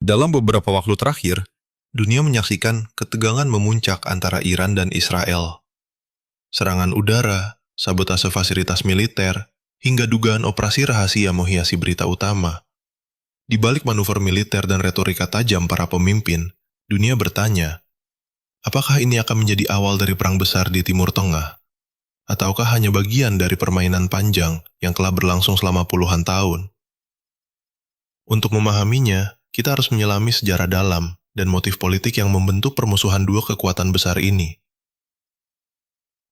Dalam beberapa waktu terakhir, dunia menyaksikan ketegangan memuncak antara Iran dan Israel. Serangan udara, sabotase fasilitas militer, hingga dugaan operasi rahasia menghiasi berita utama. Di balik manuver militer dan retorika tajam para pemimpin, dunia bertanya, apakah ini akan menjadi awal dari perang besar di Timur Tengah? Ataukah hanya bagian dari permainan panjang yang telah berlangsung selama puluhan tahun? Untuk memahaminya, kita harus menyelami sejarah dalam dan motif politik yang membentuk permusuhan dua kekuatan besar ini.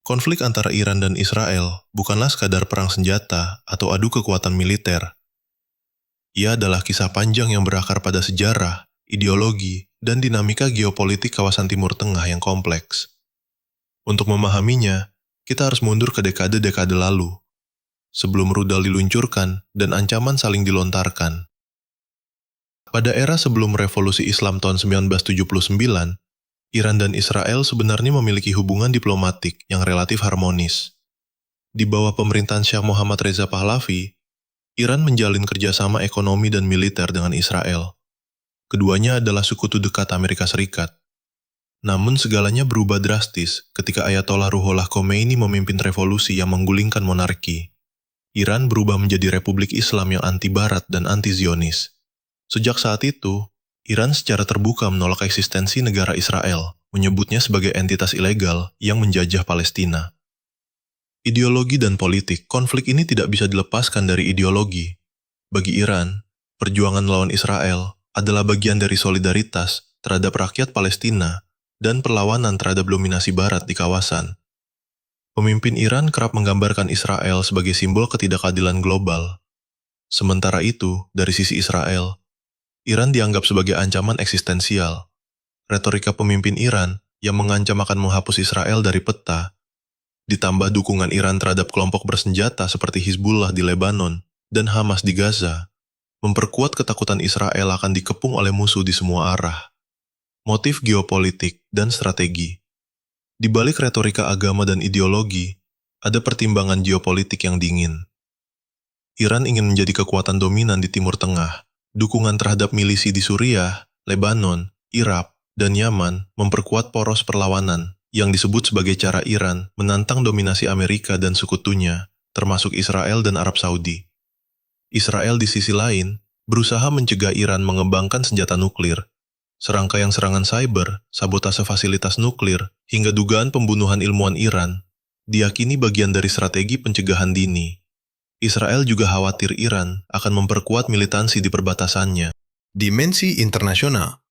Konflik antara Iran dan Israel bukanlah sekadar perang senjata atau adu kekuatan militer. Ia adalah kisah panjang yang berakar pada sejarah, ideologi, dan dinamika geopolitik kawasan Timur Tengah yang kompleks. Untuk memahaminya, kita harus mundur ke dekade-dekade lalu, sebelum rudal diluncurkan dan ancaman saling dilontarkan. Pada era sebelum revolusi Islam tahun 1979, Iran dan Israel sebenarnya memiliki hubungan diplomatik yang relatif harmonis. Di bawah pemerintahan Syekh Muhammad Reza Pahlavi, Iran menjalin kerjasama ekonomi dan militer dengan Israel. Keduanya adalah sekutu dekat Amerika Serikat. Namun segalanya berubah drastis ketika Ayatollah Ruhollah Khomeini memimpin revolusi yang menggulingkan monarki. Iran berubah menjadi republik Islam yang anti-Barat dan anti-Zionis. Sejak saat itu, Iran secara terbuka menolak eksistensi negara Israel, menyebutnya sebagai entitas ilegal yang menjajah Palestina. Ideologi dan politik, konflik ini tidak bisa dilepaskan dari ideologi. Bagi Iran, perjuangan melawan Israel adalah bagian dari solidaritas terhadap rakyat Palestina dan perlawanan terhadap dominasi Barat di kawasan. Pemimpin Iran kerap menggambarkan Israel sebagai simbol ketidakadilan global. Sementara itu, dari sisi Israel, Iran dianggap sebagai ancaman eksistensial. Retorika pemimpin Iran yang mengancam akan menghapus Israel dari peta, ditambah dukungan Iran terhadap kelompok bersenjata seperti Hizbullah di Lebanon dan Hamas di Gaza, memperkuat ketakutan Israel akan dikepung oleh musuh di semua arah. Motif geopolitik dan strategi. Di balik retorika agama dan ideologi, ada pertimbangan geopolitik yang dingin. Iran ingin menjadi kekuatan dominan di Timur Tengah. Dukungan terhadap milisi di Suriah, Lebanon, Irak, dan Yaman memperkuat poros perlawanan yang disebut sebagai cara Iran menantang dominasi Amerika dan sekutunya, termasuk Israel dan Arab Saudi. Israel di sisi lain berusaha mencegah Iran mengembangkan senjata nuklir. Serangkaian serangan cyber, sabotase fasilitas nuklir, hingga dugaan pembunuhan ilmuwan Iran diyakini bagian dari strategi pencegahan dini. Israel juga khawatir Iran akan memperkuat militansi di perbatasannya. Dimensi internasional.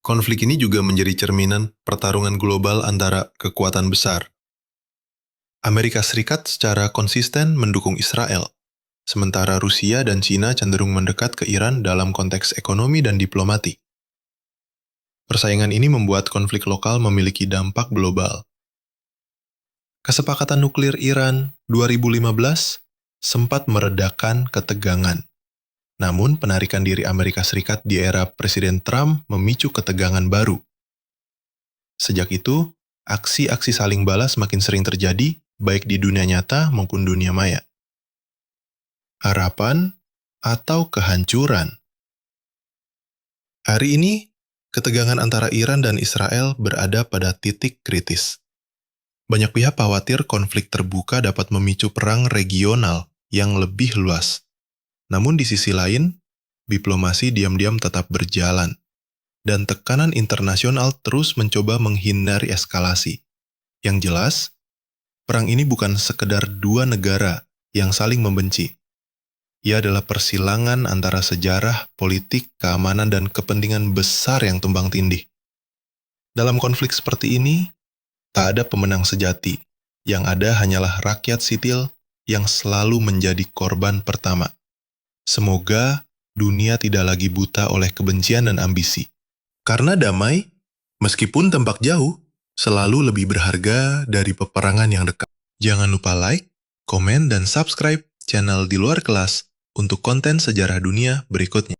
Konflik ini juga menjadi cerminan pertarungan global antara kekuatan besar. Amerika Serikat secara konsisten mendukung Israel, sementara Rusia dan China cenderung mendekat ke Iran dalam konteks ekonomi dan diplomatik. Persaingan ini membuat konflik lokal memiliki dampak global. Kesepakatan nuklir Iran 2015 sempat meredakan ketegangan. Namun, penarikan diri Amerika Serikat di era Presiden Trump memicu ketegangan baru. Sejak itu, aksi-aksi saling balas makin sering terjadi, baik di dunia nyata maupun dunia maya. Harapan atau kehancuran. Hari ini, ketegangan antara Iran dan Israel berada pada titik kritis. Banyak pihak khawatir konflik terbuka dapat memicu perang regional yang lebih luas. Namun di sisi lain, diplomasi diam-diam tetap berjalan, dan tekanan internasional terus mencoba menghindari eskalasi. Yang jelas, perang ini bukan sekedar dua negara yang saling membenci. Ia adalah persilangan antara sejarah, politik, keamanan, dan kepentingan besar yang tumbang tindih. Dalam konflik seperti ini, tak ada pemenang sejati. Yang ada hanyalah rakyat sipil yang selalu menjadi korban pertama. Semoga dunia tidak lagi buta oleh kebencian dan ambisi. Karena damai, meskipun tampak jauh, selalu lebih berharga dari peperangan yang dekat. Jangan lupa like, komen, dan subscribe channel Di Luar Kelas untuk konten sejarah dunia berikutnya.